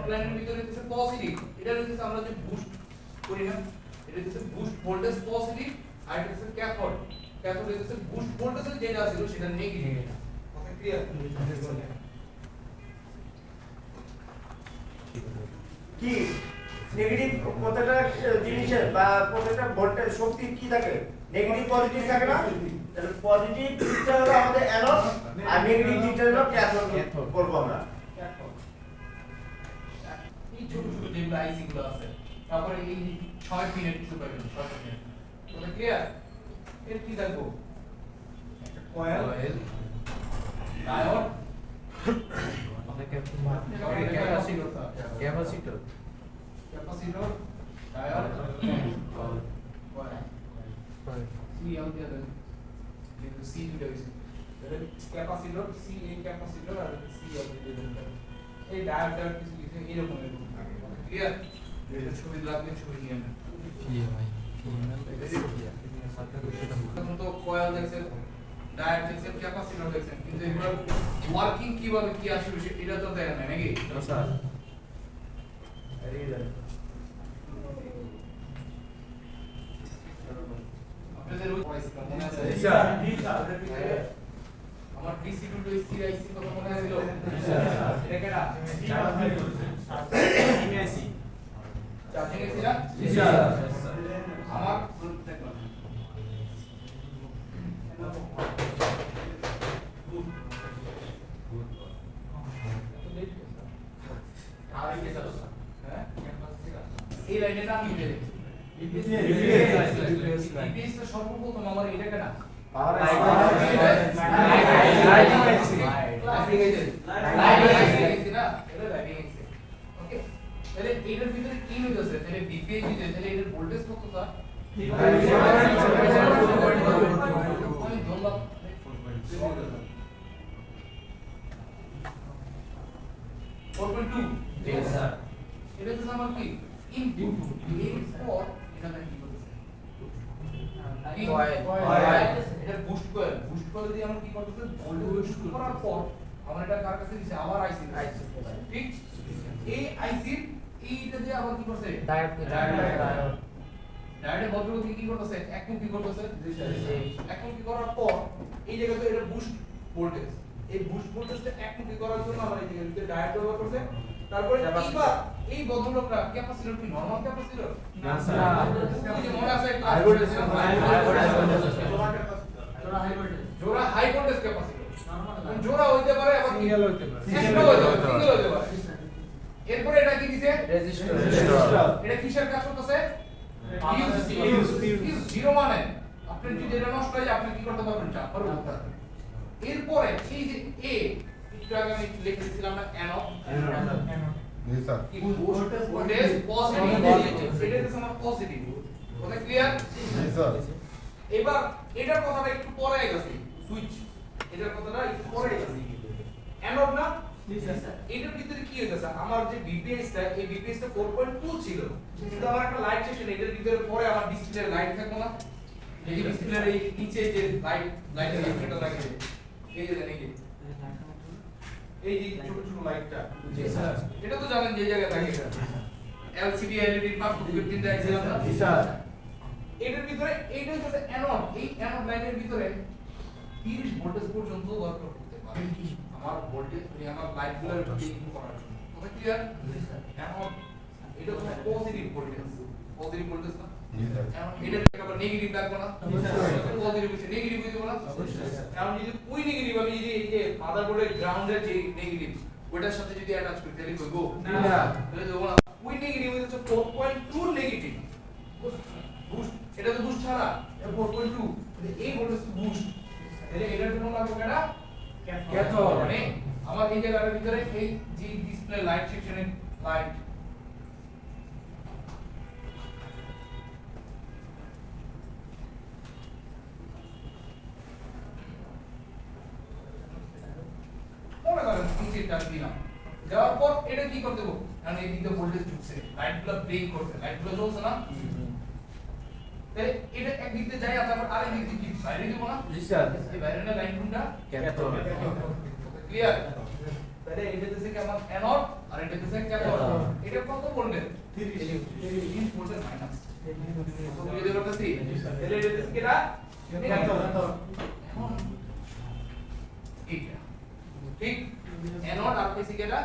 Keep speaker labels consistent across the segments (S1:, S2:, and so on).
S1: Anode লাইনের ভিতরে হচ্ছে পজিটিভ, এটা হচ্ছে আমরা যে বুস্ট করি না, এটা হচ্ছে বুস্ট ভোল্টেজ পজিটিভ, আর এটা হচ্ছে ক্যাথোড। ক্যাথোড হচ্ছে বুস্ট ভোল্টেজ যেটা ছিল সেটা নেগেটিভ। কথা ক্লিয়ার?
S2: কি নেগেটিভ প্রত্যেকটা জিনিসের বা প্রত্যেকটা ভোল্টেজ শক্তি কি থাকে, নেগেটিভ পজিটিভ থাকে না? তাহলে পজিটিভ দিকটা হলো আমাদের অ্যানোড আর নেগেটিভ দিকটা হলো ক্যাথোড বলবো আমরা।
S1: এই ছোট ছোট যেগুলো আইসি গুলো আছে, তারপরে এই 6 পিনের কিছু পাবেন, 6 পিনের। কথা ক্লিয়ার? এর কি দেখবো? একটা coil, diode,
S3: capacitor,
S1: capacitor, diode, coil. C out দিয়ে দেন, কিন্তু সি দুটো হইছে। তাহলে ক্যাপাসিটর, সি এই ক্যাপাসিটর আর সি আউট দিয়ে দেন। এই ডায়োড কিছু কিছু এরকম এরকম থাকে। ক্লিয়ার? এটা ছবি লাগলে ছবি নিয়ে নেন। এখন তো কয়েল দেখছেন, ডায়োড দেখছেন, ক্যাপাসিটর দেখছেন, কিন্তু এগুলোর ওয়ার্কিং কিভাবে কি আসবে এটা তো দেখেন না নাকি?
S3: স্যার
S1: আপনাদের ওই পড়াইছিলাম মনে আছে?
S3: জি স্যার।
S1: আমার ডিসি টু এসি আইসি কথা মনে আছে?
S3: জি স্যার।
S1: এটা কেডা? চার্জিং এসি না?
S3: জি স্যার।
S1: আমার এই লাইনের নাম কি দেবে? ইপিএস তো সর্বপ্রথম আমার এটা কেনা
S2: পাওয়ার
S1: তাহলে এটার ভিতরে কি হইতেছে? তাহলে বিপিএস দিতে তাহলে এটার ভোল্টেজ কত স্যার? আমি ধরলাম 4.2।
S3: জি স্যার।
S1: এটা তো আমার কি ইনপুট, এরপর এখানে কি করতেছে? এটা বুস্ট কয়েল, বুস্ট কয়েল দিয়ে আমরা কি করতেছে? ভোল্টেজ বুস্ট করার পর আমরা এটা কার কাছে দিছি? আবার আইসি, ঠিক? এই আইসি এইটা দিয়ে আবার কি করছে? ডায়োডে ভদ্রলোক কি করতেছে? এখন কি করতেছে? এখন কি করার পর এই জায়গাতে এটা বুস্ট ভোল্টেজ, এই বুস্ট ভোল্টেজটা একমুখী করার জন্য আমরা এই জায়গাতে ডায়োড ব্যবহার করছে। তারপরে এইবার এই ভদ্রলোকরা ক্যাপাসিটর কি নরমাল ক্যাপাসিটর?
S3: না স্যার।
S1: ওই যে মনে আছে
S3: হাই ভোল্টেজ,
S1: জোড়া হাই ভোল্টেজ ক্যাপাসিটর, জোড়া হইতে পারে আবার
S3: সিঙ্গেল হইতে পারে।
S1: সিঙ্গেল হইতে পারে। এরপরে এটা কি দিছে?
S3: রেজিস্টর।
S1: এটা কিসের কাজ করতেছে? ফিউজ জিরো মানে আপনি যদি এটা নষ্ট হয়ে যায় আপনি কি করতে পারবেন? চাপ পারবেন। এরপরে এই যে এ একটু আগে আমি লিখেছিলাম না অ্যানোড,
S4: জি স্যার।
S1: কি ভোল্টেজ পজিটিভ, এটা হচ্ছে আমার পজিটিভ। কথা ক্লিয়ার?
S4: জি স্যার।
S1: এবার এটার কথাটা একটু পরে গেছে, সুইচ এটার কথাটা একটু পরে গেছে। অ্যানোড না? এটার ভিতরে কি হইতাছে? আমার যে বিপিএসটা, এই বিপিএসটা 4.2 ছিল, কিন্তু আমার একটা লাইট সেকশন, এটার ভিতরে পরে আমার ডিসপ্লে লাইট থাকবে না, এই ডিসপ্লের এই নিচে যে লাইটের ইফেক্টটা লাগে, এই যে দেখেন এই যে ছোট ছোট লাইটটা,
S3: জি স্যার।
S1: এটা তো জানেন যে জায়গায় থাকে, এলসিডি এলইডি পার্থক্য তিনটা আইছিলাম না?
S3: জি স্যার।
S1: এটার ভিতরে এইটা হচ্ছে অ্যানোড, এই অ্যানোড লাইনের ভিতরে 30 ভোল্টেজ পর্যন্ত দরকার হতে পারে আমার ভোল্টেজ, আমার লাইটগুলোর ব্লিঙ্ক করার জন্য। কথা ক্লিয়ার? অ্যানোড এটা তো পজিটিভ ভোল্টেজ, পজিটিভ ভোল্টেজ না?
S4: জি স্যার।
S1: এটা আবার নেগেটিভ লাগবে না? পজিটিভ হচ্ছে নেগেটিভ হইতে পারে না? কারণ যদি ওই নেগেটিভ আমি যদি এই যে মাদারবোর্ডের গ্রাউন্ডের যে নেগেটিভ ওটার সাথে যদি অ্যাটাচ করি তাহলে কইবো না, তাহলে দেবো না। ওই নেগেটিভ হচ্ছে 4.2 নেগেটিভ বুস্ট, এটা তো বুস্ট ছাড়া, এটা 4.2, এই ভোল্টেজ বুস্ট, তাহলে এটার জন্য লাগবে কেডা? ক্যাথোড। মানে আমার এই জায়গাটার ভিতরে এই যে ডিসপ্লে লাইট সেকশনে লাইট, মনে করেন নিচেরটা দিলাম, দেওয়ার পর এটা কি করতে দেবো? কারণ এই দিকে ভোল্টেজ ঢুকছে, লাইটগুলো ব্লিঙ্ক করছে, লাইটগুলো জ্বলছে না? তাহলে এটা একদিক দিয়ে যায়, তারপর আরেক দিক দিয়ে কি বাইরে দিব না?
S3: জি স্যার।
S1: এই বাইরের লাইন কোনটা?
S3: ক্যাথোড।
S1: ক্লিয়ার? তাহলে এটা হচ্ছে কি আমার অ্যানোড আর এটা হচ্ছে ক্যাথোড। বুঝতে পারতেছি তাহলে এটা হচ্ছে কিটা এইটা ঠিক অ্যানোড আর পেসি কেটা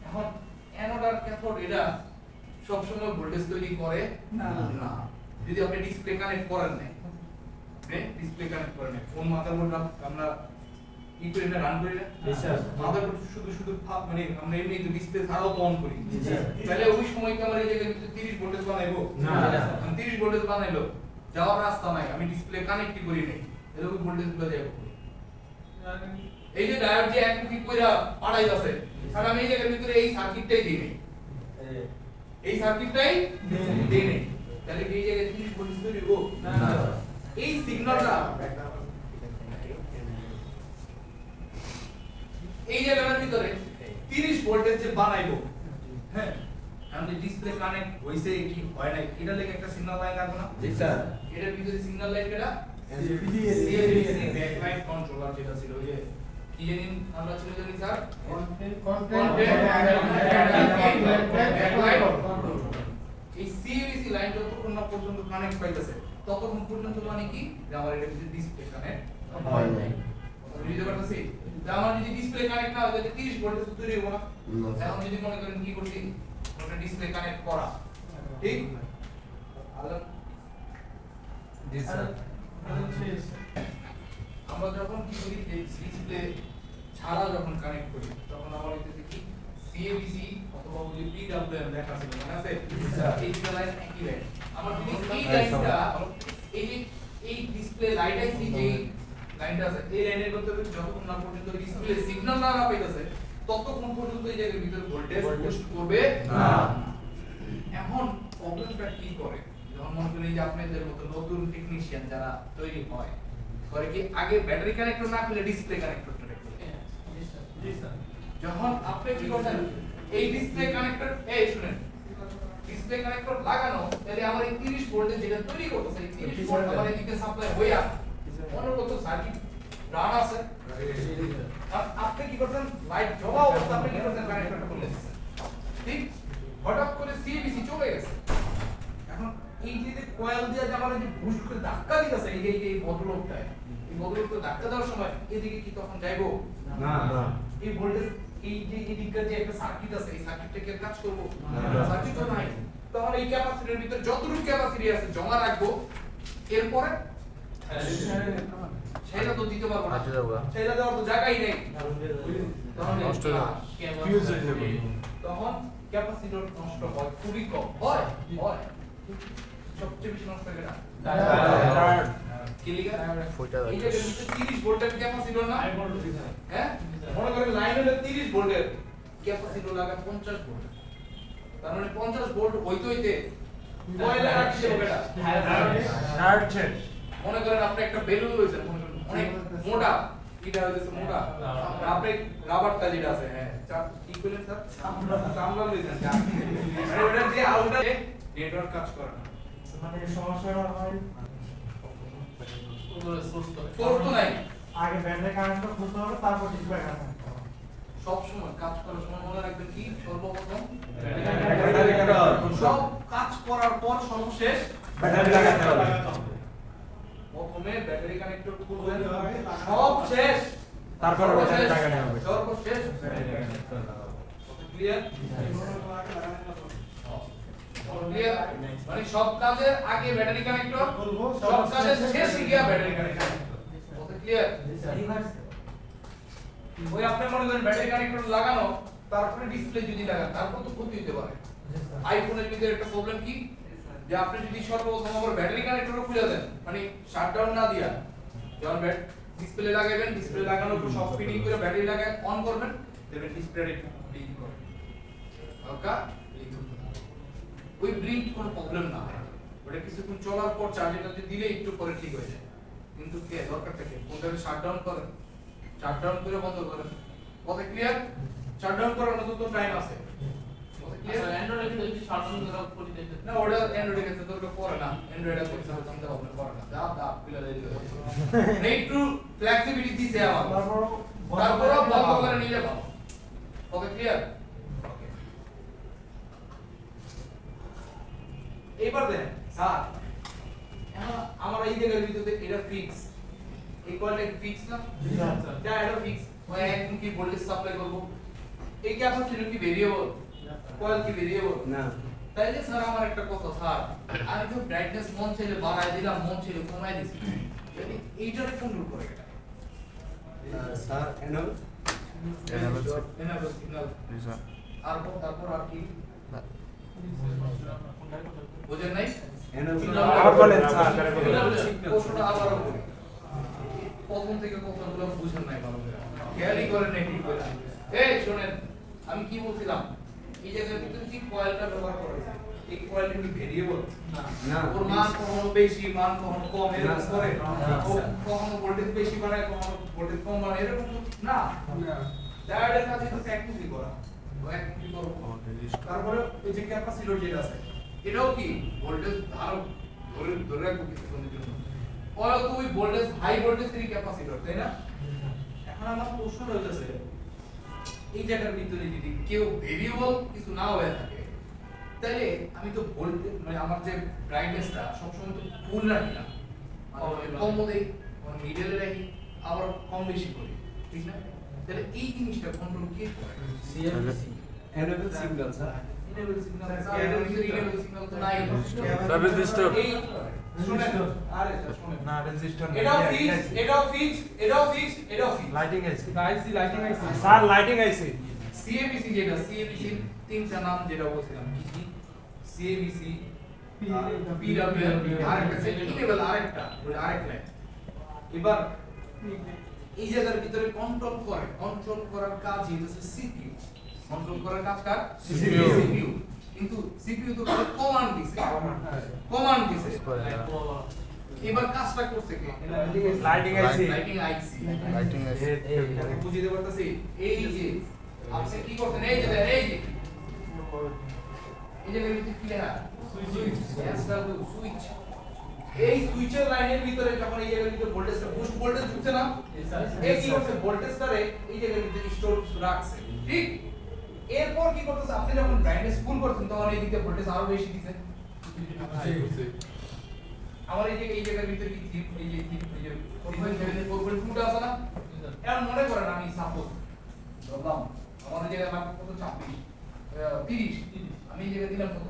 S1: এখন অ্যানোড আর ক্যাথোড এটা সব সময় ভোল্টেজ তৈরি করে না যদি আপনি ডিসপ্লে কানেক্ট করেন না ডিসপ্লে কানেক্ট করেন না ফোন মাদারবোর্ড আমরা ই করে না রান করি না মাদারবোর্ড শুধু শুধু মানে আমরা এমনি তো ডিসপ্লে ছাড়াও তো অন করি তাহলে ওই সময় কি আমরা এই জায়গায় 30 ভোল্টেজ বানাইবো না 30 ভোল্টেজ বানাইলো যাওয়ার রাস্তা নাই আমি ডিসপ্লে কানেক্টই করি নাই তাহলে ওই ভোল্টেজ গুলো যাবে এই যে ডায়োড যে একমুখী কইরা পাড়াই আছে তাহলে আমি এই জায়গার ভিতরে এই সার্কিটটাই দিই নাই এই সার্কিটটাই দিই নাই তাহলে কি এই জায়গায় 30 ভোল্টেজ তৈরি হবো না এই সিগন্যালটা এই জায়গার ভিতরে 30 ভোল্টেজ যে বানাইবো হ্যাঁ আমাদের ডিসপ্লে কানেক্ট হইছে কি হয় নাই এটা লাগে একটা সিগন্যাল লাইন লাগবে না জি স্যার এটার ভিতরে সিগন্যাল লাইন কেটা সিএডিসি ব্যাকলাইট কন্ট্রোলার যেটা ছিল যে কি জানি আমরা ছিল জানি স্যার কন্টেন্ট ব্যাকলাইট এই সিএডিসি লাইন যতক্ষণ না পর্যন্ত কানেক্ট পাইতেছে ততক্ষণ পর্যন্ত মানে কি যে আমার এটা ভিতরে ডিসপ্লে কানেক্ট হয় নাই বুঝতে পারতেছি যে আমার যদি ডিসপ্লে কানেক্ট না হয় তাহলে 30 ভোল্টেজ তৈরি হবে না এখন যদি মনে করেন কি করছি ওটা ডিসপ্লে কানেক্ট করা ঠিক আলাদা জি স্যার আমরা যখন কি করি ডিসপ্লে ছাড়া যখন কানেক্ট করি তখন আমরা হইতেছে কি সিএবিসি অথবা ওই পিডব্লিউএম লেখা ছিল মনে আছে এই দুটো লাইন একই লাইন আমার যদি এই লাইনটা এই যে এই ডিসপ্লে লাইট আইসি যে লাইনটা আছে এই লাইনের মধ্যে যতক্ষণ না পর্যন্ত ডিসপ্লে সিগন্যাল না পাইতেছে ততক্ষণ পর্যন্ত এই জায়গার ভিতরে ভোল্টেজ বুস্ট করবে না এখন প্রবলেমটা কি করে যখন মনে করেন যে আপনাদের মতো নতুন টেকনিশিয়ান যারা তৈরি হয় করে কি আগে ব্যাটারি কানেক্টর না খুলে ডিসপ্লে কানেক্টরটা রাখবে জি স্যার যখন আপনি কি করছেন এই ডিসপ্লে কানেক্টর এই শুনেন ডিসপ্লে কানেক্টর লাগানো তাহলে আমার এই 30 ভোল্টেজ যেটা তৈরি করতেছে এই 30 ভোল্ট আমার এদিকে সাপ্লাই হইয়া অনুগত সার্কিট রান আছে আর আপনি কি করছেন লাইট জ্বলা অবস্থা আপনি কি করছেন কানেক্টরটা খুলে দিয়েছেন ঠিক হঠাৎ করে সিবিসি চলে গেছে এখন এই যে কয়েল দিয়ে যে আমার যে বুস্ট করে ধাক্কা দিতেছে এই যে এই বদলটায় এই বদলটা ধাক্কা দেওয়ার সময় এদিকে কি তখন যাইবো না না এই ভোল্টেজ এই যে এদিকে যে একটা সার্কিট আছে এই সার্কিটটা কি কাজ করব না সার্কিট তো নাই তখন এই ক্যাপাসিটরের ভিতর যতটুকু ক্যাপাসিটি আছে জমা রাখবো এরপরে সেটা তো দিতে পারবো না সেটা দেওয়ার তো জায়গাই নেই তখন নষ্ট ফিউজ হয়ে যাবে তখন ক্যাপাসিটর নষ্ট হয় খুবই কম হয় হয় সবচেয়ে বেশি নষ্ট হয় এটা কি লিখা এই যে 30 ভোল্টের ক্যাপাসিটর না হ্যাঁ মনে করেন লাইন হলো 30 ভোল্টের ক্যাপাসিটর লাগা 50 ভোল্ট তার মানে 50 ভোল্ট হইতে হইতে কয়লা রাখছে ওটা মনে করেন আপনি একটা বেলুন লইছেন মনে করেন অনেক মোটা এটা হইছে মোটা আপনি রাবারটা যেটা আছে হ্যাঁ কি কইলেন স্যার চামড়া লইছেন মানে ওটা যে আউটার নেটওয়ার্ক কাজ করে না
S3: মানে সমস্যাটা হয়
S1: সোর্স তো নাই
S3: আগে ব্যাটারি কানেক্টর খুলতে হবে তারপর ডিসপ্লে কানেক্ট
S1: সব সময় কাজ করার সময় মনে রাখবেন কি সর্বপ্রথম
S3: ব্যাটারি কানেক্টর
S1: সব কাজ করার পর সর্বশেষ
S3: ব্যাটারি লাগাতে হবে
S1: প্রথমে ব্যাটারি কানেক্টর খুলবেন সব শেষ
S3: তারপর ব্যাটারি লাগাতে হবে
S1: সর্বশেষ ব্যাটারি কানেক্টর ক্লিয়ার ক্লিয়ার মানে সব কাজের আগে ব্যাটারি কানেক্টর সব কাজের শেষে গিয়া ব্যাটারি কানেক্টর ওকে ক্লিয়ার ওই আপনি মনে করেন ব্যাটারি কানেক্টর লাগানো তারপরে ডিসপ্লে যদি লাগান তারপর তো ক্ষতি হতে পারে আইফোনের ভিতরে একটা প্রবলেম কি যে আপনি যদি সর্বপ্রথম আবার ব্যাটারি কানেক্টর খুলে দেন মানে শাটডাউন না দিয়া যখন ডিসপ্লে লাগাবেন ডিসপ্লে লাগানোর পর সব ফিটিং করে ব্যাটারি লাগায় অন করবেন দেখবেন ডিসপ্লে ব্লিঙ্ক করে হালকা ওই ব্লিঙ্ক কোনো প্রবলেম না হয় ওটা কিছুক্ষণ চলার পর চার্জারটা দিলে একটু পরে ঠিক হয়ে যায় কিন্তু কে দরকারটা কি ফোনটাকে শাটডাউন করেন শাটডাউন করে বন্ধ করেন কথা ক্লিয়ার শাটডাউন করার মতো তো টাইম আছে কথা ক্লিয়ার অ্যান্ড্রয়েডে যদি শাটডাউন করা করি দেখতে না ওটা অ্যান্ড্রয়েডে ক্ষেত্রে দরকার পড়ে না অ্যান্ড্রয়েডে করতে হবে তোমাদের হবে পড়ে না দাও পিলা দিয়ে দিবে নেট টু ফ্লেক্সিবিলিটি দিছে আমার তারপর বন্ধ করে নিলে ভালো ওকে ক্লিয়ার এবার দেন স্যার এখন আমার এই জায়গার ভিতরে এটা ফিক্স এই কয়েলটা ফিক্স না এটা এটা ফিক্স ওই একদম কি ভোল্টেজ সাপ্লাই করব এই ক্যাপাসিটর কি ভেরিয়েবল কয়েল কি ভেরিয়েবল
S2: না
S1: তাইলে স্যার আমার একটা কথা স্যার আমি তো ব্রাইটনেস মন চাইলে বাড়ায় দিলাম মন চাইলে কমায় দিছি মানে এইটারে কন্ট্রোল করে এটা
S2: স্যার এনাবল
S1: এনাবল সিগন্যাল তারপর আর কি বুঝেন নাই
S3: আবার বলেন স্যার
S1: প্রশ্নটা আবারও বলি প্রথম থেকে কথাগুলো বুঝেন নাই ভালো করে খেয়ালই করেন নাই ঠিক করে এই শুনেন আমি কি বলছিলাম এই জায়গায় ভিতরে কি কয়েলটা ব্যবহার করেছে এই কয়েলটা কি ভেরিয়েবল
S2: না
S1: ওর মান কখনো বেশি মান কখনো কম এরকম করে কখনো ভোল্টেজ বেশি বাড়ায় কখনো ভোল্টেজ কম বাড়ায় এরকম না ডায়োডের কাছে তো একটুই করা একটুই করব তারপরে এই যে ক্যাপাসিটর যেটা আছে এটাও কি ভোল্টেজ ধারক ধরে রাখবো কিছুক্ষণের জন্য ওরা তো ওই ভোল্টেজ হাই ভোল্টেজ এর ক্যাপাসিটর তাই না এখন আমার প্রশ্ন হইতেছে এই জায়গার ভিতরে যদি কেউ ভেরিয়েবল কিছু না হয়ে থাকে তাহলে আমি তো ভোল্টেজ মানে আমার যে ব্রাইটনেসটা সবসময় তো ফুল রাখি না মানে কম দেই মিডলে রাখি আবার কম বেশি করি ঠিক না তাহলে এই জিনিসটা কন্ট্রোল কে করে
S2: CMC enable signal sir
S1: enable signal এর ভিতরে ইনেবল সিগন্যাল তো নাই
S3: সব রেজিস্টার
S1: এই শুনেন আরে শুনেন
S3: না রেজিস্টার
S1: এটাও ফিক্স এটাও ফিক্স এটাও ফিক্স এটাও ফিক্স
S3: লাইটিং আইছে
S5: আইসি লাইটিং আইসি
S3: স্যার লাইটিং আইছে
S1: সিএবিসি যেটা সিএবিসি তিনটা নাম যেটা বলছিলাম কি কি সিএবিসি পিডব্লিউ আরেকটা সেটা ইনেবল আরেকটা আরেক লাইন এবার এই জায়গার ভিতরে কন্ট্রোল করার কাজ হচ্ছে সিপিইউ কন্ট্রোল করার কাজ কার সিপিইউ কিন্তু সিপিইউ তো কমান্ড দিছে এবার কাজটা করছে কে
S3: লাইটিং আইছে
S1: লাইটিং আইসি
S4: লাইটিং আছে
S1: বুঝিতে পারতাছি এই যে আপনি কি করতেন এই যে ভিতরে কি লেখা সুইচ এই সুইচের লাইনের ভিতরে যখন এই জায়গার ভিতরে ভোল্টেজটা বুস্ট ভোল্টেজ ঢুকছে না এই কি করছে ভোল্টেজটারে এই জায়গার ভিতরে স্টোর রাখছে ঠিক এরপর কি করতেছে আপনি যখন ব্রাইটনেস ফুল করছেন তখন এই দিকে ভোল্টেজ আরো বেশি দিবেন আমার এই জায়গার ভিতরে কি এই যে 4.2 টা আছে না এখন মনে করেন আমি সাপোজ ধরলাম আমার এই জায়গায় মাত্র কত 30 আমি এই জায়গায় দিলাম কত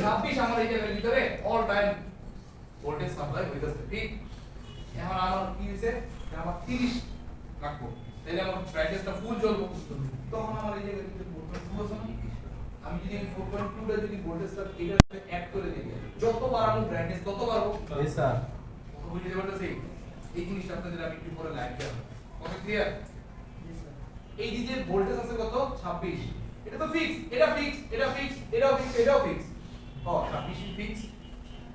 S1: 26 আমার এই জায়গার ভিতরে অল টাইম ভোল্টেজ সাপ্লাই হইতেছে ঠিক এখন আমার কি হইছে আমার 30 রাখবো তাহলে আমার ব্রাইটনেসটা ফুল জ্বলবো তখন আমার এই জায়গায় ভিতরে ভোল্টেজ আছে না আমি যদি 4.2 টা যদি ভোল্টেজটা এটার সাথে অ্যাড করে দিই যত বাড়াবো ব্রাইটনেস তত বাড়বো
S3: জি স্যার
S1: বুঝতে পারতেছি এই জিনিসটা আপনাদের আমি একটু পরে লাইভ দেব কত ক্লিয়ার এই যে ভোল্টেজ আছে কত 26 এটা তো ফিক্স এটা ফিক্স এটা ফিক্স এটাও ফিক্স এটাও ফিক্স ও 26 ফিক্স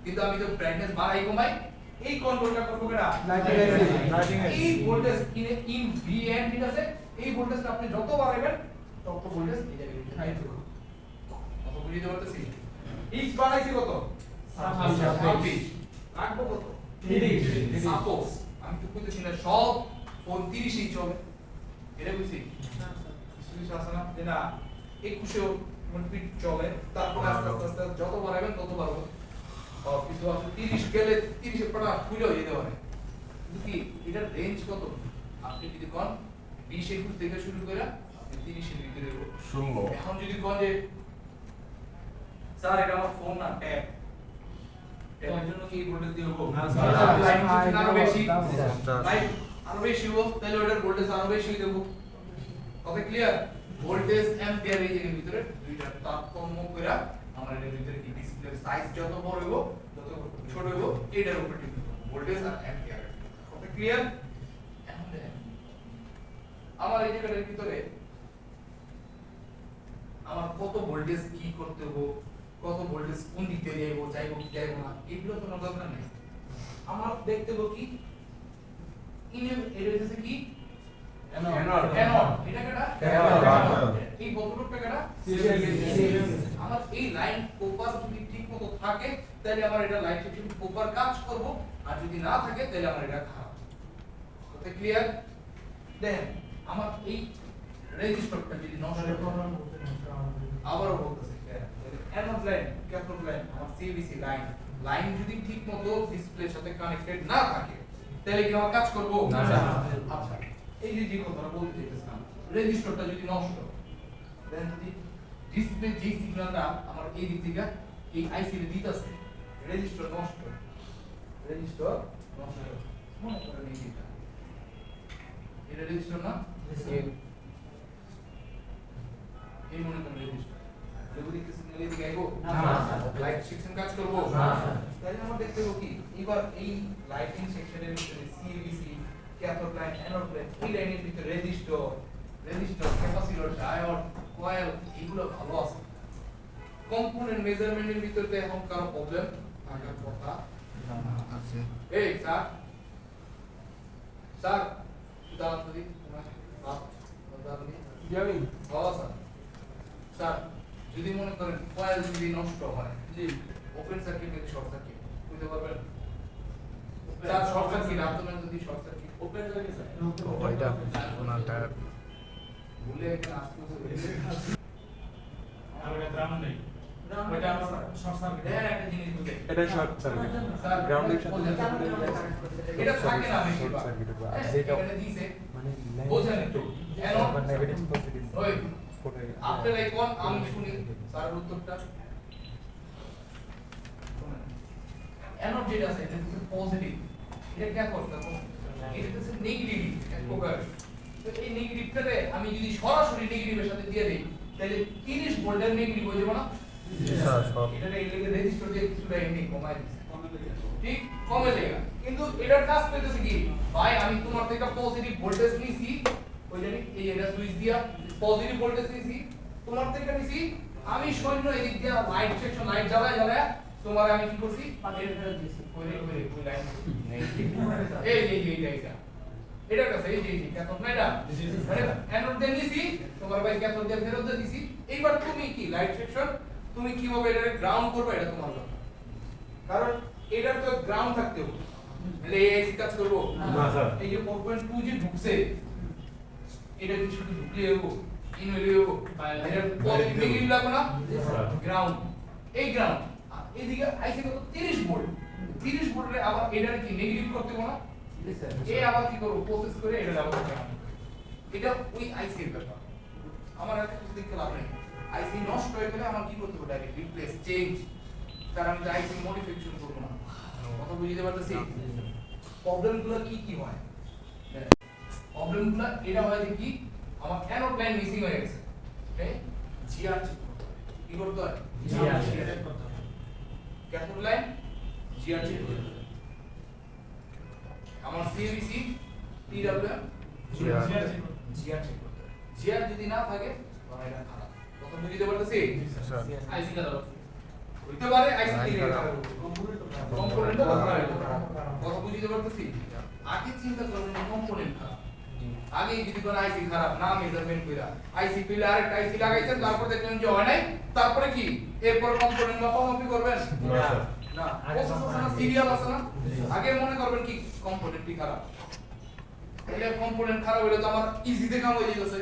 S1: কিন্তু আমি তো ব্রাইটনেস বাড়াই কমাই এই কন্ট্রোলটা করব কেডা
S3: লাইটিং আইছে
S1: এই ভোল্টেজ ইন ভিএন ঠিক আছে এই ভোল্টেজটা আপনি যত বাড়াবেন তত ভোল্টেজ এই জায়গায় হাই হবে কত বুঝতে পারতেছি এক্স বাড়াইছি কত 26 রাখবো কত 30 সাপোজ আমি তো কইতেছি না সব 30 ই চলে এটা বুঝছি কিছু আছে না যে না 21 মিনিট চলে তারপর আস্তে আস্তে যত বাড়াবেন তত বাড়বে আর কিছু আছে 30 গেলে 30 এর পড়া খুলে যেতে পারে কিন্তু কি এটার রেঞ্জ কত আপনি যদি কোন 20 21 থেকে শুরু করে 30 এর ভিতরে
S4: শুনলো
S1: এখন যদি কোন যে স্যার এটা আমার ফোন না ট্যাব এর জন্য কি ভোল্টেজ দিয়ে হবো
S3: না
S1: স্যার আরো বেশি
S3: স্যার।
S1: রাইট আরো বেশি হবো তাহলে ওটার ভোল্টেজ আরো বেশি দেব কথা ক্লিয়ার ভোল্টেজ অ্যাম্পিয়ার এই জায়গার ভিতরে দুইটা তারতম্য কইরা আমরা এর ভিতরে কি ডিসপ্লে সাইজ যত বড় হইব তত ছোট হইব এটার উপর ডিপেন্ড করবে ভোল্টেজ আর অ্যাম্পিয়ার কথা ক্লিয়ার এখন দেখেন আমার এই জায়গাটার ভিতরে আমার কত ভোল্টেজ কি করতে হবে কত ভোল্টেজ কোন দিক দিয়ে যাইবো কি যাইবো না এগুলো তো দরকার নেই আমার দেখতে হবে কি এটা হচ্ছে কি অ্যানোড এটা কেডা
S4: Anode.
S1: এই বোতলটা কেডা আমার এই লাইন প্রপার যদি ঠিকমতো থাকে তাহলে আমার এটা লাইন ঠিক প্রপার কাজ করব আর যদি না থাকে তাহলে আমার এটা খারাপ কথা ক্লিয়ার দেখেন আমার এই রেজিস্টারটা যদি নষ্ট হয় আবারও বলতেছে অ্যানোড লাইন ক্যাথোড লাইন আমার সিবিসি লাইন যদি ঠিকমতো ডিসপ্লের সাথে কানেক্টেড না থাকে তাহলে কি আমার কাজ করব
S3: না।
S1: আচ্ছা এই যে কথাটা বলতে চাইছিলাম রেজিস্টারটা যদি নষ্ট দেন যদি ডিসপ্লে যে সিগন্যালটা আমার এই দিক থেকে এই আইসি তে দিতেছে রেজিস্টার নষ্ট মনে করেন এই যেটা এটা রেজিস্টার না এই মনে করেন রেজিস্টার যদি কিছু সিগন্যাল এদিকে আইবো
S3: না।
S1: লাইট সেকশন কাজ করব
S3: না।
S1: তাহলে আমরা দেখতে পাবো কি এবার এই লাইটিং সেকশনের ভিতরে CBC cathode line anode line এই লাইনের ভিতরে রেজিস্টার ক্যাপাসিটর ডায়োড কয়েল এগুলো ভালো আছে কম্পোনেন্ট মেজারমেন্টের ভিতরে এখন কারো প্রবলেম থাকার কথা
S4: আছে
S1: এই স্যার দাঁড়ান তো দিন দাঁড়ান দিন
S3: যাবি
S1: স্যার যদি মনে করেন কয়েল যদি নষ্ট হয় জি ওপেন সার্কিট নাকি শর্ট সার্কিট বুঝতে পারবেন স্যার শর্ট সার্কিট আপনার যদি short circuit open circuit sir
S4: ওইটা ওনাটা
S1: ভুলে একটা আসতে
S5: আমাদের গ্রাউন্ড নেই
S1: ওটা আমরা শর্ট সার্কিট একটা জিনিস বুঝে
S3: এটা শর্ট সার্কিট
S1: স্যার
S3: গ্রাউন্ডের সাথে
S1: এটা থাকে না বেশি
S3: শর্ট সার্কিট আর
S1: যেটা
S3: যেটা
S1: এখানে দিয়েছে
S3: মানে
S1: বোঝেন একটু অ্যানোড
S3: নেগেটিভ পজিটিভ
S1: ওই
S3: ফোটে
S1: আপনারা কোন আমি শুনি স্যারের উত্তরটা অ্যানোড যেটা আছে এটা হচ্ছে পজিটিভ এটা কি করতে হবে এটা হচ্ছে নেগেটিভ এক প্রকার তো এই নেগেটিভটাকে আমি যদি সরাসরি নেগেটিভের সাথে দিয়ে দেই তাহলে 30 ভোল্টের নেগেটিভ হয়ে যাবে না
S4: স্যার সব
S1: এটা এই লেগে রেজিস্টার দিয়ে কিছুটা এমনি কমাই দিছে ঠিক কমে যায় কিন্তু এটার কাজ পেতেছে কি ভাই আমি তোমার থেকে পজিটিভ ভোল্টেজ নিছি ওই জানি এই এটা সুইচ দিয়া পজিটিভ ভোল্টেজ নিছি তোমার থেকে নিছি আমি সৈন্য এদিক দিয়া লাইট সেকশন লাইট জ্বালায় তোমার আমি কি করছি এর ফেরত দিছি ওই লাইন এই এটা কাছে এই যে ক্যাথোড না এটা মানে অ্যানোড দিয়ে নিছি তোমার ভাই ক্যাথোড দিয়ে ফেরত দিয়ে দিছি এইবার তুমি কি লাইট সেকশন তুমি কিভাবে এটাকে গ্রাউন্ড করবে এটা তোমার ব্যাপার কারণ এটার তো গ্রাউন্ড থাকতে হবে তাহলে এই এসি কাজ করব
S5: না স্যার
S1: এই যে 4.2 যে ঢুকছে এটা কি শুধু ঢুকলে হবো ইন হলে হবো এটা পজিটিভ নেগেটিভ লাগবে না গ্রাউন্ড এই গ্রাউন্ড এইদিকে আইসি কত 30 ভোল্ট 30 ভোল্টে আবার এটার কি নেগেটিভ করতে হবে না এই আবার কি করব প্রসেস করে এটা আবার গ্রাউন্ড এটা ওই আইসি এর ব্যাপার আমার একটা কিছু দেখতে লাভ নেই আইসি নষ্ট হয়ে গেলে আমার কি করতে হবে ডাইরেক্ট রিপ্লেস চেঞ্জ কারণ আমি আইসি মডিফিকেশন করব না কথা বুঝতে পারতেছি প্রবলেমগুলো কি হয় প্রবলেমগুলো এটা হয় যে কি আমার অ্যানোড লাইন মিসিং হয়ে গেছে ওকে জিআর কি করতে হয়
S5: GR
S1: cathode line GR check করতে হয় আমার CABC PWM
S4: GR
S1: GR check করতে হয় জিআর যদি না থাকে তাহলে এটা খারাপ কথা বুঝতে পারতেছি
S4: স্যার
S1: আইসি খারাপ হইতে পারে আইসি
S4: আইসি
S1: কি
S4: খারাপ।
S1: কম্পোনেন্ট খারাপ কথা বুঝতে পারতেছি আগে চিন্তা করবেন কম্পোনেন্ট খারাপ আগে যদি কোন আইসি খারাপ না মেজারমেন্ট কইরা আইসি পিলে আরেকটা আইসি লাগাইছেন তারপর দেখলেন যে হয় নাই তারপরে কি এরপর কম্পোনেন্ট মাপামাপি করবেন না প্রসেস আছে না সিরিয়াল আছে না আগে মনে করবেন কি কম্পোনেন্টটি খারাপ তাহলে কম্পোনেন্ট খারাপ হলে তো আমার ইজিতে কাম হয়ে যাচ্ছে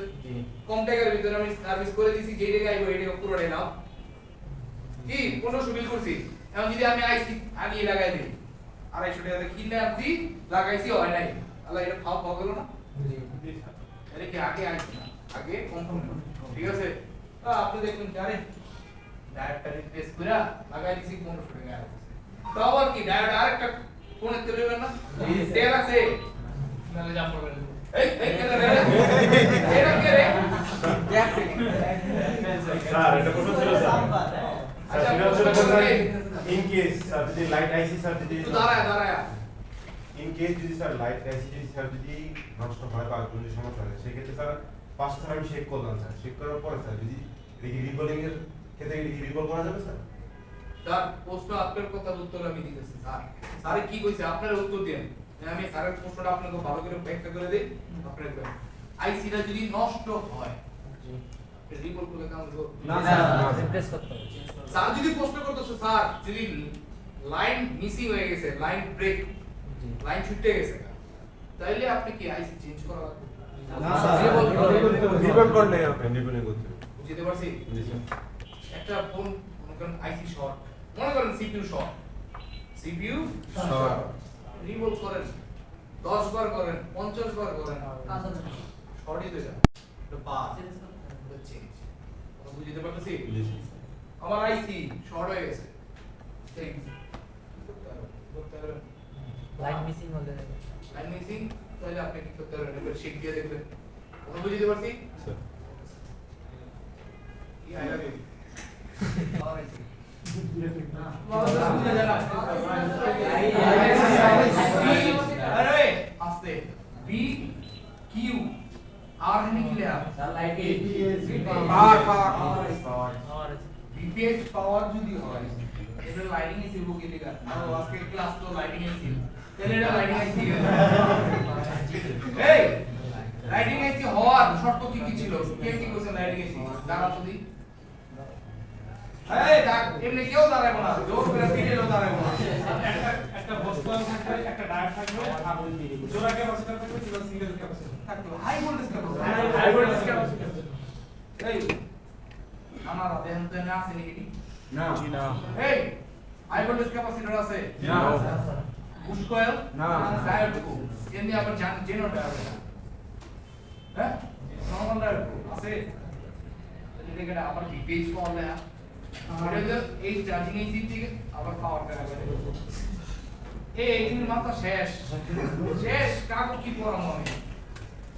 S1: কম টাকার ভিতরে আমি সার্ভিস করে দিছি যেই টাকা আইবো এই টাকা পুরোটাই নাও কি 1500 বিল করছি এখন যদি আমি আইসি আগে লাগাই দিই 250 টাকা দিয়ে কিনে আনছি লাগাইছি হয় নাই আল্লাহ এটা ফাও পাওয়া গেল না তাহলে কি আগে আইসি না আগে কম্পোনেন্ট ঠিক আছে আপনি দেখুন কি আরে ডায়োডটা রিপ্লেস করে লাগাই দিছি 1500 টাকা তো আবার কি ডায়োড আরেকটা কোনে তুলে নেবেন না তেল আছে নালে যা পড়বে এই কে রে এটা কে রে
S5: স্যার এটা কোন ছিল স্যার
S1: আচ্ছা
S5: ইন কেস স্যার যদি লাইট আইসি স্যার যদি
S1: তো দাঁড়ায়
S5: ইন কেস যদি স্যার লাইট আইসি যদি স্যার যদি নষ্ট হয় বা কোনো সমস্যা হয় সেক্ষেত্রে স্যার 5 বার আমি চেক করলাম স্যার চেক করার পরে স্যার যদি রিকলিং এর ক্ষেত্রে রিকল করা যাবে স্যার
S1: স্যার প্রশ্ন আপনার কথার উত্তর আমি দিতেছি স্যার স্যার কি কইছে আপনারা উত্তর দেন আমি স্যারের প্রশ্নটা আপনাকে ভালো করে ব্যাখ্যা করে দেই আপনারা করেন আইসিটা যদি নষ্ট হয় রিকল করে কাম করব
S3: না স্যার রিপ্লেস করতে হবে
S1: স্যার যদি প্রশ্ন করতেছে স্যার যদি লাইন মিসিং হয়ে গেছে লাইন ব্রেক লাইন ছুটে গেছে তাইলে আপনি কি আইসি চেঞ্জ করা লাগবে
S3: না স্যার রিপোর্ট করলে হবে
S5: রিকলিং করতে হবে
S1: বুঝতে পারছি
S5: জি স্যার
S1: একটা ফোন মনে করেন আইসি শর্ট মনে করেন সিপিইউ শর্ট সিপিইউ
S4: শর্ট
S1: রিভোলভ করেন 10 বার করেন 50 বার করেন শর্টই তো যায় এটা বাস এটা চেঞ্জ বুঝতে পারতেছি আমার আইসি শর্ট হয়ে গেছে চেঞ্জ করতে হবে
S3: লাইন মিসিং হলে
S1: লাইন মিসিং তাহলে আপনি কি করতে পারবেন এবার শিট দিয়ে দেখবেন কথা বুঝতে পারছি কি আইডিয়া দিই আর আইসি अरे आस्ते बी क्यू आर निकले light power power BPH power যদি হয় এটা লাইটিং এসি বুকে লেখা আর আজকে ক্লাস তো লাইটিং এসি তাহলে এটা লাইটিং এসি এই লাইটিং এসি হওয়ার শর্ত কি কি ছিল কে কি কইছে লাইটিং এসি দাঁড়া তো দি এই ডাক এমনি কেউ দাঁড়ায় না জোর করে পিড়েলো দাঁড়ায় না
S6: একটা বস্তুয়াল থাকবে একটা ডায়োড থাকবে আর জোড়া ক্যাপাসিটর থাকবে কিংবা সিঙ্গেল ক্যাপাসিটর
S1: থাকবে high voltage capacitor
S6: high voltage capacitor
S1: এই আমার দেন তো না আছে নাকি
S6: না
S4: জি না
S1: এই হাই ভোল্টেজ ক্যাপাসিটর আছে
S6: না
S1: পুশ কয়েল
S6: না
S1: ডায়োড কো এমনি আবার জেনো ডায়োড হ্যাঁ নরমাল ডায়োড আছে এটা আবার ভিপিএইচ পাওয়ার না এটা যে এই চার্জিং এসি থেকে আবার পাওয়ার কাটা এই এইটির মাত্রা শেষ শেষ কাকু কি পড়ামো আমি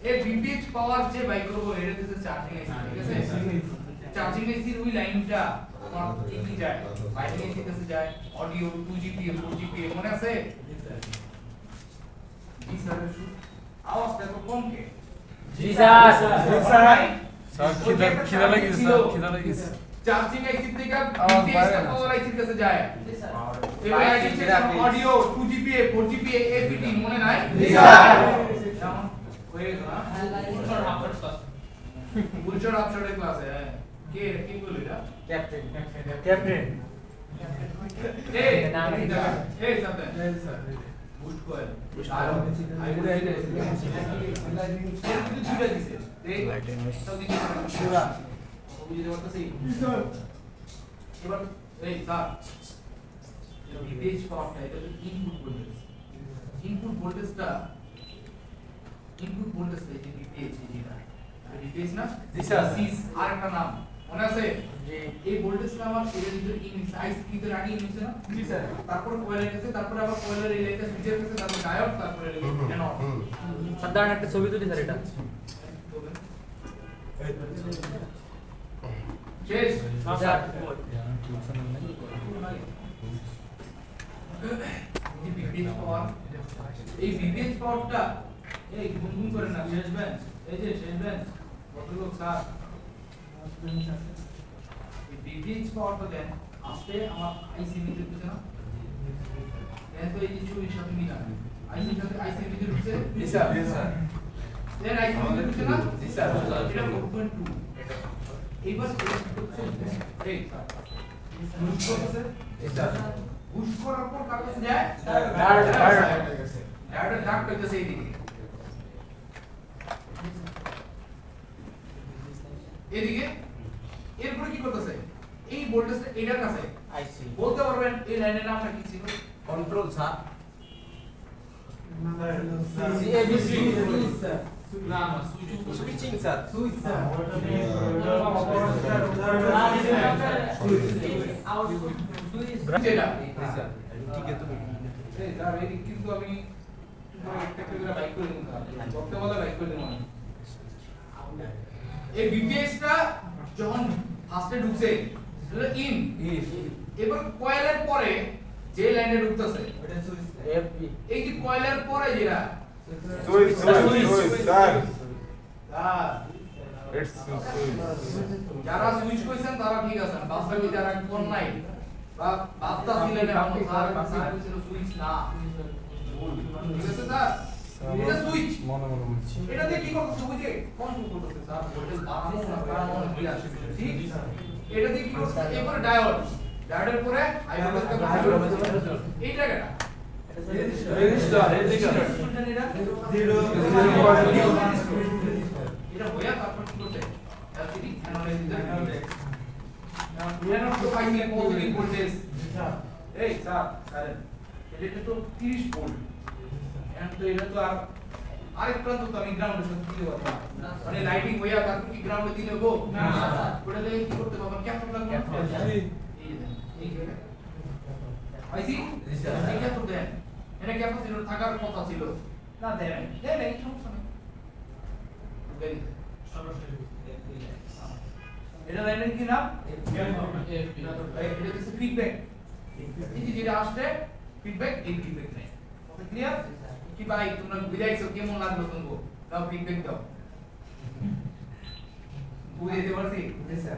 S1: এই ভিপিএইচ পাওয়ার যে বাইক করবো এটা দিতে চার্জিং এসি ঠিক আছে চার্জিং এসির ওই লাইনটা তোমার কি যায় লাইটিং এসি কাছে যায় অডিও 2GPA 4GPA মনে আছে জি স্যার আওয়াজটা তো কম কে
S3: জি স্যার
S4: স্যার খিদা লাগিছে স্যার খিদা লাগিছে
S1: চার্জিং এসি থেকে
S4: আওয়াজ
S1: ভিপিএইচ
S4: বাইরে না।
S1: পাওয়ার এসির কাছে যায়
S3: জি স্যার
S1: এবার আইডিতে অডিও 2GPA 4GPA APT মনে নাই
S3: জি স্যার
S1: যেমন হয়ে গেল না বুলশট আপশটের ক্লাসে কে কি বলি এটা
S3: ক্যাপ্টেন
S1: এই
S3: নাম কি?
S1: এই সাথে বুস্ট কয়েল আই বুঝে আইলে এর কিছু ছিড়ে দিছে এই
S4: লাইটিং
S1: সব দিকে পুরো বুঝতে পারতেছি এবার এই স্যার ভিপিএইচ পাওয়ারটা এটা তো ইনপুট ভোল্টেজটা এই যে ভিপিএইচ যেটা ভিপিএইচ না
S3: জি স্যার।
S1: সিস আর একটা নাম মনে আছে
S3: জি
S1: এই ভোল্টেজটা আমার এর ভিতরে ইন সাইজ ভিতরে আগে ইন হচ্ছে না
S3: জি স্যার
S1: তারপর কয়েলের কাছে তারপরে আবার কয়েলের এই লাইনটা সুইচের কাছে তারপর ডায়োড তারপরে এনঅড
S3: সাধারণ একটা ছবি তুলি স্যার এটা
S1: শেষ
S3: স্যার
S1: এই ভিপিএইচ পাওয়ার এই ভিপিএইচ পাওয়ারটা এই গুনগুন করে না শেষ বেঞ্চ এই যে শেষ বেঞ্চ ভদ্রলোক স্যার এই ভিপিএইচ পাওয়ারটা দেন আস্তে আমার আইসি ভিতরে ঢুকছে না দেন তো এই কিছু এর সাথে মিলা আইসি সাথে আইসি ভিতরে ঢুকছে
S3: জি স্যার
S1: দেন আইসি ভিতরে ঢুকছে না
S3: জি স্যার
S1: এটা 4.2 এইবার এই বুস্ট করতেছে
S3: জি স্যার
S1: বুস্ট করার পর কার কাছে যায় ডায়োডের ডাক পেতেছে এইদিকে এদিকে এরপরে কি করতেছে এই ভোল্টেজটা এটার কাছে
S3: আইসি
S1: বলতে পারবেন এই লাইনের নামটা কি ছিল
S3: কন্ট্রোল স্যার
S6: এবিসি
S1: না না switch
S3: switching sir
S1: switch sir যেটা
S3: ঠিক আছে
S1: এই স্যার এই কিন্তু আমি একটা করে বাইক করে দিলাম বলতে বলা বাইক করে দিলাম এই বিপিএসটা যখন ফার্স্টে ঢুকছে সেটা ইন এবার কয়েলের পরে যে লাইনে ঢুকতেছে
S3: এফবি
S1: এই যে কয়েলের পরে যেটা
S5: সুইচ স্যার
S1: ইটস যারা সুইচ কইছেন তারা ঠিক আছেন বাস্তবে যারা কোন নাই বা বাপ্তা ছিলেন এমন স্যার ছিল সুইচ না ঠিক আছে স্যার এটা সুইচ
S4: মনে মনে বলছি
S1: এটা দিয়ে কি করতেছে ওই যে কন্ট্রোল করতেছে স্যার ভোল্টেজ বাড়ানো না বাড়ানো কি আসে ঠিক এটা দিয়ে কি করতেছে এরপরে ডায়োড ডায়োডের পরে হাই ভোল্টেজ এই জায়গাটা রেজিস্টার এটা এটা হইয়া তারপর কি করতে এলসিডি অ্যানালাইজ এনার তো পাইছি পজিটিভ ভোল্টেজ এই স্যার কারেন্ট এটা তো 30 ভোল্ট এখন তো এটা তো আর আরেক প্রান্ত তো আমি গ্রাউন্ডের সাথে দিতে পারবো না মানে লাইটিং হইয়া তারপর কি গ্রাউন্ডে দিলে গো না স্যার ওটা দিয়ে কি করতে পারবেন ক্যাপচার লাগবে এই যে আইসি এই ক্যাপচার দেন এটা ক্যাপাসিটর থাকার কথা ছিল না দেন দেন এই সমস্যা নেই এটা লাইনের কি নাম এফপি এটা হচ্ছে ফিডব্যাক এই যে যেটা আসছে ফিডব্যাক এই ফিডব্যাক নেই কথা ক্লিয়ার কি ভাই তোমরা বুঝাইছো কেমন লাগলো তোমাকে দাও ফিডব্যাক দাও বুঝে দিতে পারছি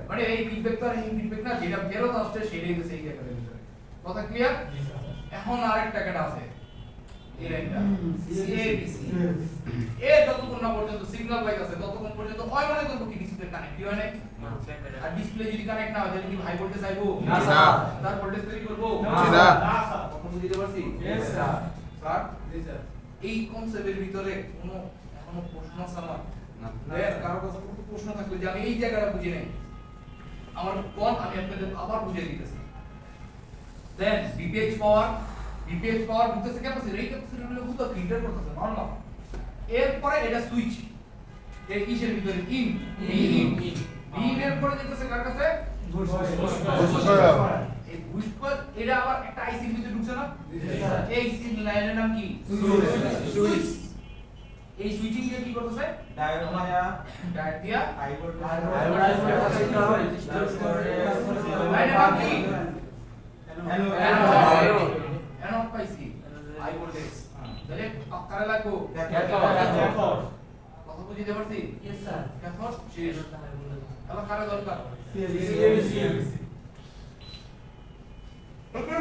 S1: মানে এই ফিডব্যাক তো আর এই ফিডব্যাক না যেটা ফেরত আসছে সেটাই তো সেই জায়গায় কথা ক্লিয়ার এখন আরেকটা কেটা আছে এই লাইনটা সিএবিসি এ যতক্ষণ না পর্যন্ত সিগন্যাল বাইক আছে ততক্ষণ পর্যন্ত ওই মানে করব কি ডিসপ্লে কানেক্ট কি হয় না আর ডিসপ্লে যদি কানেক্ট না হয় তাহলে কি হাই ভোল্টেজ আইবো
S3: না স্যার
S1: তার ভোল্টেজ তৈরি করব
S4: না
S1: স্যার কথা বুঝতে পারছি
S6: यस স্যার
S1: স্যার জি স্যার এই কনসেপ্টের ভিতরে কোনো এখনো প্রশ্ন আছে আমার দেখ কারো কাছে কোনো প্রশ্ন থাকলে যে আমি এই জায়গাটা বুঝি নাই আমার কোন আমি আপনাদের আবার বুঝিয়ে দিতেছি দেন বিপিএইচ পাওয়ার বুঝতেছে ক্যাপাসিটর এই ক্যাপাসিটর হলো বুঝতে ফিল্টার করতেছে নরমাল এরপরে এটা সুইচ এই কিসের ভিতরে ইন এর পরে যেতেছে কার কাছে এই বুস্ট কয়েল এটা আবার একটা আইসি এর ভিতরে ঢুকছে না এই আইসি লাইনের নাম কি সুইচ এই সুইচিং দিয়ে কি করতেছে ডায়োড দিয়া হাই ভোল্টেজ লাইনের নাম কি অ্যানোড পাইছি হাই ভোল্টেজ তাহলে কারে লাগবো ক্যাথোড কথা বুঝতে পারছি यस স্যার ক্যাথোড শেষ তাহলে কারে দরকার সিএবিসি ওকে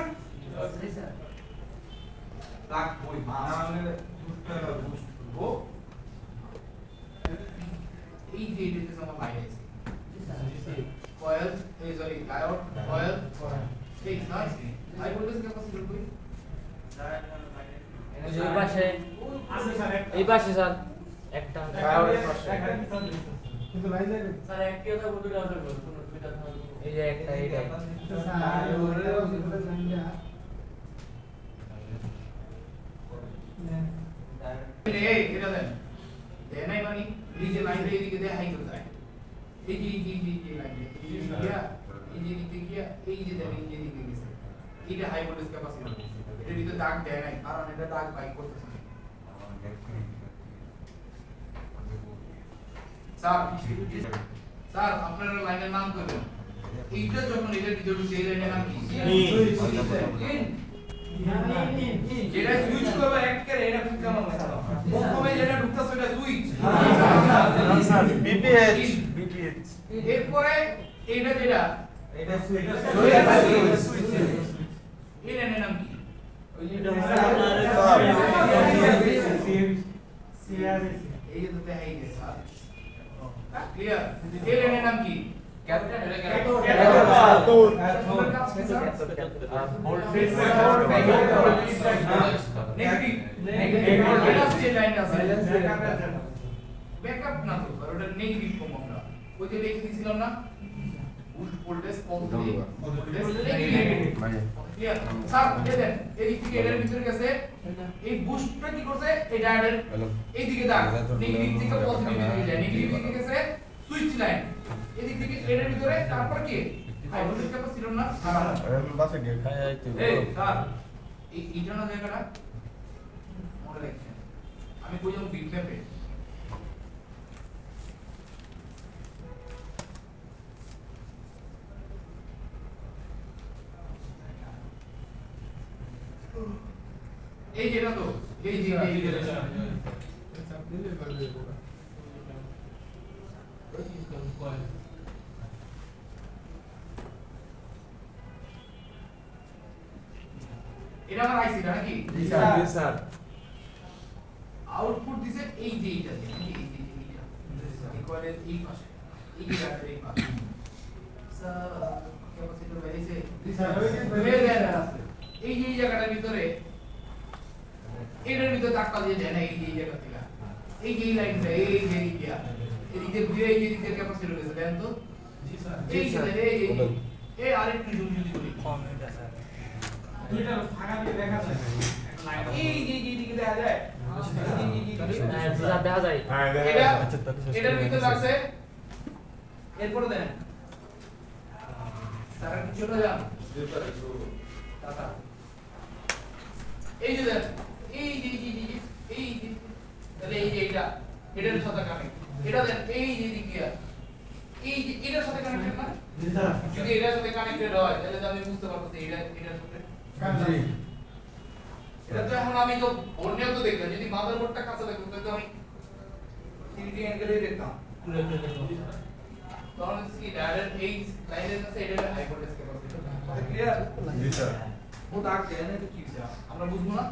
S1: স্যার লাগ বই মানে বুস্ট করব এই যে এটাতে আমার লাইন আছে কয়েল এই সরি ডায়োড কয়েল ঠিক স্যার হাই ভোল্টেজ ক্যাপাসিটর কই
S7: এই পাশে
S6: আছে স্যার
S7: এই পাশে স্যার একটা
S6: কিন্তু লাইন যাবে
S7: স্যার একটিও তো বুঝতে হবে কোনো অসুবিধা না এই যে একটা এইটা
S1: এই এটা দেন দেনাই মানে এই যে লাইন এদিকে দেয় হাই করে যায় এই যে লাইন এই যে দিকে গিয়া এই যে দেন এই যে দিকে গেছে এটা হাই ভোল্টেজ ক্যাপাসিটর এর ভিতরে দাগ দেয় নাই কারণ এটা দাগ বাইক করতেছে স্যার আপনারা লাইনের নাম করবেন এইটা যখন এটার ভিতরে ঢুকছে এই লাইনের নাম কি যেটা সুইচ করবে এক করে এটা ঠিক কেমন স্যার প্রথমে যেটা ঢুকতাছে ওটা সুইচ
S4: স্যার বিপিএইচ
S1: এরপরে এইটা যেটা
S3: এটা সুইচ
S1: এই লাইনের নাম কি এই যে তো দেখাই গেছে স্যার ক্লিয়ার এই লাইনের নাম কি ব্যাকআপ না তো ওটা নেগেটিভ কম আমরা ওই যে লিখে দিয়েছিলাম না boost voltage positive voltage negative clear sir দেখেন এই দিকে এর ভিতরে গেছে এই বুস্টটা কি করছে এই ডায়োডের এই দিকে দাগ নেগেটিভ থেকে পজিটিভ দিকে যায় নেগেটিভ দিকে গেছে সুইচ লাইন এদিক থেকে এর ভিতরে তারপর কি হাই ভোল্টেজ ক্যাপাসিটর না
S4: বাসে গিয়ে খাই আইতে
S1: এই স্যার এই ইটানো জায়গাটা মনে রাখছেন আমি কইলাম বিট ম্যাপে এই যেটা তো এই যে এটা আমার আইসিটা নাকি
S3: জি স্যার
S1: আউটপুট দিছে এই যে এইটা এই যে এইটা ইকুয়ালের এই পাশে এই যে এই পাশে স্যার ক্যাপাসিটর বেরিয়েছে এই যে এই জায়গাটার ভিতরে এটার ভিতরে দাগটা দিয়ে দেয় না এই যে এই জায়গা থেকে এই যে লাইনটা এই যে এইটা এদিকে ঘুরে এই যে দিকে ক্যাপাসিটর গেছে দেন তো
S6: জি স্যার
S1: এই যে এই আরেকটু জলদি করি
S6: দুইটা ফাঁকা দিয়ে দেখা যায় একটা লাইন
S1: এই যে দিকে দেখা যায়
S7: হ্যাঁ যা দেখা যায়
S5: হ্যাঁ
S1: এটা
S4: আচ্ছা তাহলে শেষ
S1: এটার
S4: করে
S1: ভিতরে
S4: দেন।
S1: লাগছে এরপরে দেন তারা কি চলে যান টাটা এই যে দেন এই যে তাহলে এই যে এটার সাথে কানেক্ট এটা দেন এই যে দিকে এই যে এটার সাথে কানেক্টেড না যদি এটার সাথে কানেক্টেড হয় তাহলে তো আমি বুঝতে পারতেছি এটার সাথে এটা তো এখন আমি তো অন্যও তো দেখলাম যদি মাদারবোর্ডটা কাছে দেখতাম তাহলে তো আমি 3D অ্যাঙ্গেলে দেখতাম তখন কি ডাইরেক্ট এই লাইনের কাছে এটা হাই ভোল্টেজ ক্যাপাসিটর কথা ক্লিয়ার
S5: জি স্যার
S1: ও দাগ দেয় না তো কি আমরা বুঝবো না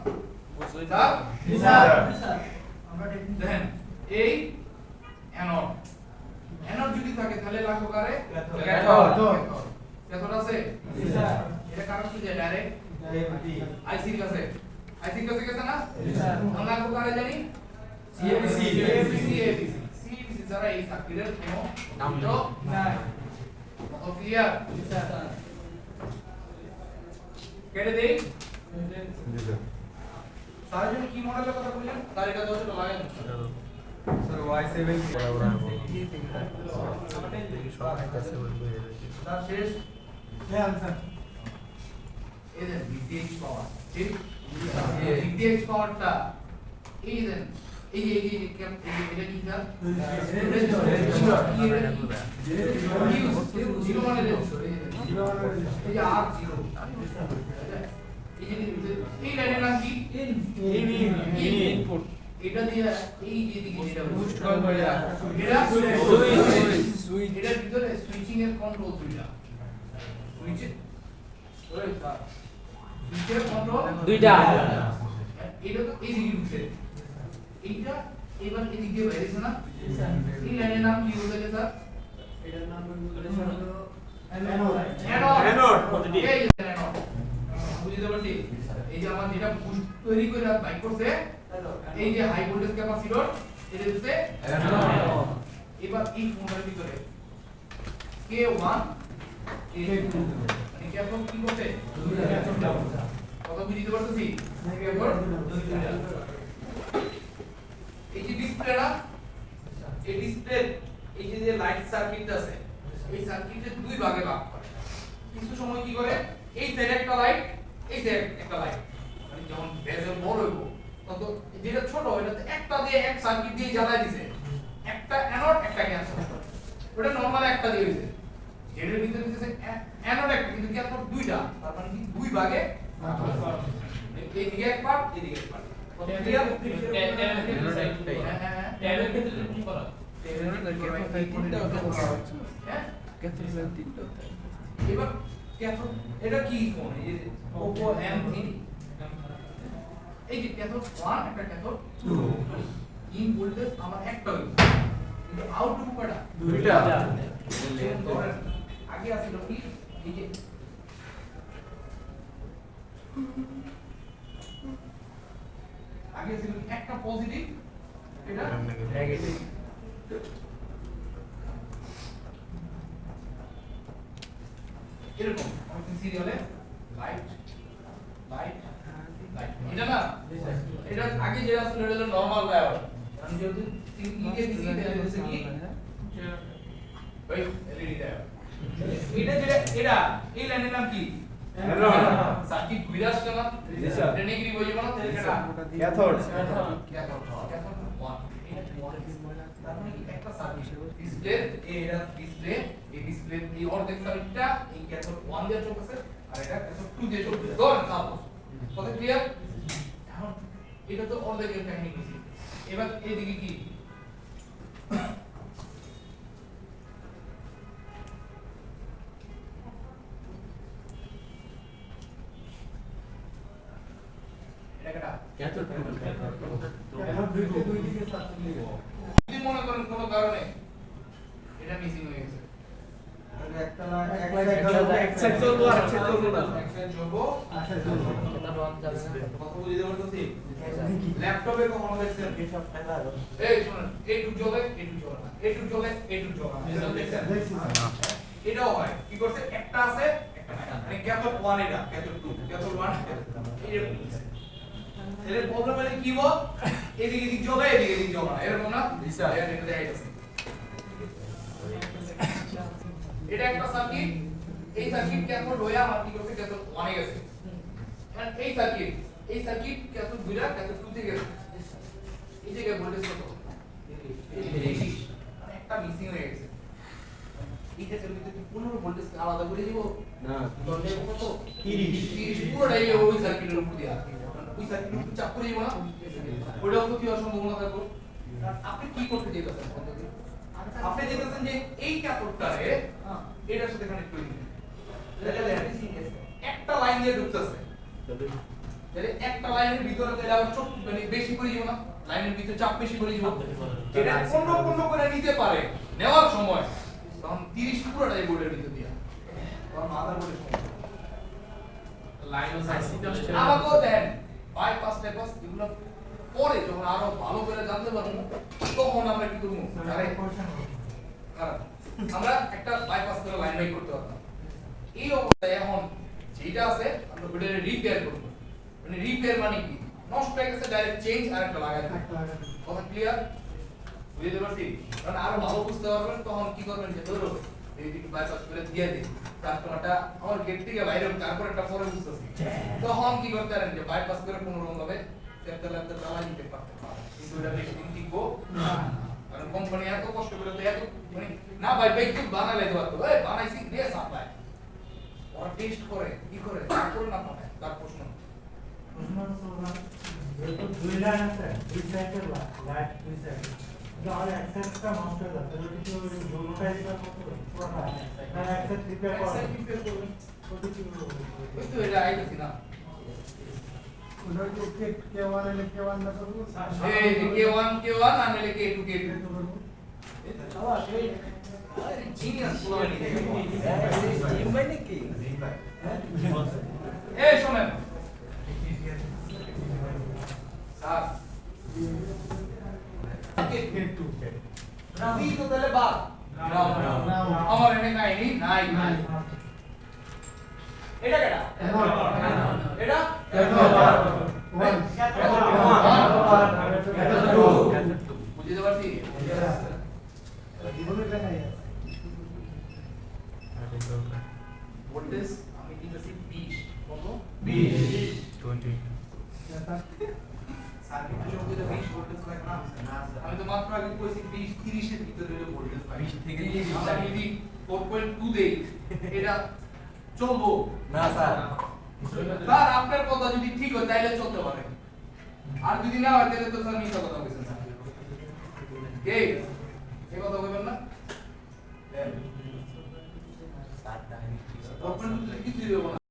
S7: বুঝছই
S1: স্যার
S2: জি স্যার
S1: দেখেন এই অ্যানোড যদি থাকে তাহলে লাগবে কারে ক্যাথোড আছে
S2: জি স্যার
S1: এটা কারণ কি যায় ডাইরেক্ট আইসির কাছে গেছে না
S2: জি স্যার
S1: আমরা লাগবে কারে জানি
S2: CABC
S1: সিএবিসি যারা এই সার্কিটের কোনো
S7: নাম
S1: তো নাই কত ক্লিয়ার
S2: জি স্যার
S1: কেটে দেই
S5: জি স্যার
S1: সার্জন কি মডেলের কথা বললেন তার এটা 10 টাকা লাগাই
S3: স্যার Y7
S4: বরাবর আনবো। দেখি সবাই কাছে বলবো এই রে।
S1: তার শেষ
S6: হ্যাঁ স্যার
S1: এই দেন ভিটিএক্স পাওয়ার ঠিক ভিটিএক্স পাওয়ারটা এই দেন এই যে এটা কি স্যার জিরো মানে এই যে আর জিরো এই যে এই লাইনের নাম কি ইনপুট এটা দিয়ে এই যে দিকে যেটা বুস্ট করে এটা সুইচ এটার ভিতরে সুইচিং এর কন্ট্রোল দুইটা সুইচ ওই স্যার সুইচের কন্ট্রোল
S7: দুইটা
S1: এটা তো এই দিকে ঢুকছে এইটা এবার এদিক দিয়ে বেরিয়েছে না এই লাইনের নাম কি বলতে স্যার
S2: এটার নাম
S1: অ্যানোড পজিটিভ এই যে অ্যানোড বুঝতে পারছি এই যে আমার যেটা বুস্ট তৈরি করে বাইক করছে এই যে হাই ভোল্টেজ ক্যাপাসিটর এটা হচ্ছে অ্যানোড এবার এই ফোনের ভিতরে K1 K2 মানে ক্যাথোড কি করতে কত বুঝতে পারতেছি ক্যাথোড এই যে ডিসপ্লেটা এই ডিসপ্লে এই যে লাইট সার্কিট আছে এই সার্কিটে দুই ভাগে ভাগ করে কিছু সময় কি করে এই সাইডে একটা লাইট এই সাইডে একটা লাইট মানে যখন বেজেল বড় হইব তখন যেটা ছোট এটাতে একটা দিয়ে এক সার্কিট দিয়ে জ্বালায় দিছে একটা অ্যানোড একটা ক্যাথোড ওটা নরমাল একটা দিয়ে হইছে যেটার ভিতরে দিছে অ্যানোড একটা কিন্তু ক্যাথোড দুইটা তার মানে কি দুই ভাগে এইদিকে এক পার্ট এদিকে এক পার্ট ক্লিয়ার ট্যাবের ক্ষেত্রে কি করা এবার ক্যাথোড এটা কি ফোন এই যে Oppo M3 এই যে ক্যাথোড 1 একটা ক্যাথোড 2 ইন ভোল্টেজ আমার একটা হইছে কিন্তু আউটপুট কয়টা
S2: দুইটা
S1: ধরেন আগে আছিল কি এই যে আগে ছিল একটা পজিটিভ এটা
S7: নেগেটিভ
S1: এরকম আমাদের সিরিয়ালে লাইট লাইট লাইট এটা না এটা আগে যেটা ছিল এটা হলো নরমাল ডায়োড আমি যদি ইকে দিছি এটা হচ্ছে কি ওই এলইডি ডায়োড এটা যেটা এটা এই লাইনের নাম কি সার্কিট ঘুরে আসছে না এটা নেগেটিভ হয়ে যাবে না এটা
S2: ক্যাথোড
S1: ক্যাথোড 1 এটা 1 তার মানে কি একটা সার্কিট ডিসপ্লে এটা ডিসপ্লে এই ডিসপ্লে এই অর্ধেক সার্কিটটা এই ক্যাথোড 1 দিয়ে চলতেছে আর এটা ক্যাথোড 2 দিয়ে চলতেছে ধরেন সাপোজ কথা ক্লিয়ার এখন এটা তো অর্ধেকের কাহিনী বুঝি এবার এইদিকে কি এটা কেটা যদি মনে করেন কোনো কারণে এটা মিসিং হয়ে গেছে
S3: এক সাইড চলবো আর এক সাইড চলবো না
S1: এক সাইড চলবো
S7: এটা রং যাবে না
S1: কত বুঝতে পারতেছি ল্যাপটপে কখনো দেখছেন এই শুনুন এইটুক চলে এইটুক চলে না এইটুক চলে এইটুক চলে না এটা দেখছেন এটাও হয় কি করছে একটা আছে একটা নাই মানে ক্যাথোড 1 এটা ক্যাথোড 2 ক্যাথোড 1 এরকম এর প্রবলেম হলে কি বল এদিকে এদিক জমে এদিকে এদিক জমা এরকম না এটা দেখাইতেছে এটা একটা সার্কিট এই সার্কিট ক্যাথোড হয়ে আমার কি করতে ক্যাথোড 1 এ গেছে আর এই সার্কিট ক্যাথোড 2 রা ক্যাথোড 2 তে গেছে এই জায়গায় ভোল্টেজ কত মানে একটা মিসিং হয়ে গেছে এই ক্ষেত্রে কি 15 ভোল্টেজ আলাদা করে দিব
S3: না
S1: ভোল্টেজ কত 30 পুরোটাই ওই সার্কিটের উপর দিয়ে ওই সার্কিটের উপর চাপ করে দিব না ওটাও তো কি হওয়ার সম্ভাবনা থাকবে আপনি কি করতে চাইতেছেন আপনি চাইতেছেন যে এই ক্যাথোডটারে এটার সাথে কানেক্ট করে দিবেন একটা লাইন দিয়ে ঢুকতেছে তাহলে একটা লাইনের ভিতরে তাহলে আবার চোখ মানে বেশি করে দিব না লাইনের ভিতরে চাপ বেশি করে দিব এটা পূর্ণ করে নিতে পারে নেওয়ার সময় তখন 30 পুরোটাই বোর্ডের ভিতর দিয়া তখন মাদার বোর্ডের সময়
S7: লাইন সাইসিটা
S1: আমাকেও দেন বাইপাস টাইপাস এগুলো পরে যখন আরো ভালো করে জানতে পারবো তখন আমরা কি করবো আমরা একটা বাইপাস করে লাইন বাই করতে পারতাম এই অবস্থায় এখন যেটা আছে আমরা ওটাকে রিপেয়ার করব মানে রিপেয়ার মানে কি নষ্ট হয়ে গেছে ডাইরেক্ট চেঞ্জ আর একটা লাগাই দেব কথা ক্লিয়ার বুঝতে পারছি কারণ আরো ভালো বুঝতে পারবেন তখন কি করবেন যে ধরো এই দিকে বাইপাস করে দিয়ে দিই কাস্টমারটা আমার গেট থেকে বাইরে তারপর একটা পরে বুঝতেছি তখন কি করতে পারেন যে বাইপাস করে কোনো রকম ভাবে তেলতে চালা নিতে পারতে পারেন কিন্তু এটা বেশি দিন টিকবো না কারণ কোম্পানি এত কষ্ট করে তো এত মানে না ভাই বাইক তো বানালে তো এই বানাইছি দিয়ে সাপ্লাই ওরা টেস্ট করে কি করে তারপর না পাঠায় তার প্রশ্ন
S8: যেহেতু দুই লাইন আছে দুই সাইডের লাইট দুই সাইডে তাহলে অ্যাক্সেসটা নষ্ট হয়ে যাবে তাহলে কিছু দুটোটাই রিপেয়ার করতে হবে পুরোটা হ্যাঁ অ্যাক্সেস রিপেয়ার করা
S1: এক্সাইট রিপেয়ার করবেন
S8: ওটা কি
S1: ওই তো এটা আইতেছি না এই K1 আনলে K2 আরে জিনিয়াস বলা
S3: জিম ভাই নাকি
S1: এই শুনেন স্যার K2 রাজি তো তাহলে বাদ আমার এনে কাহিনী নাই এটা কেডা এটা বুঝতে পারছি ভোল্টেজ আমি দিতেছি 20 কত
S4: 20
S1: সার্কিট সংকেত 20 ভোল্টেজ লাগে না আমি তো মাত্র আগে কইছি 20 30 এর ভিতরে হলো ভোল্টেজ
S3: 20 থেকে 30
S1: আমরা যদি 4.2 দেই এটা চলবো
S3: না স্যার
S1: স্যার আপনার কথা যদি ঠিক হয় তাহলে চলতে পারে আর যদি না হয় তাহলে তো স্যার মিথ্যা কথা বলছেন স্যার কে এই কথা বলবেন না স্যার 4.2 কিছুই হবে না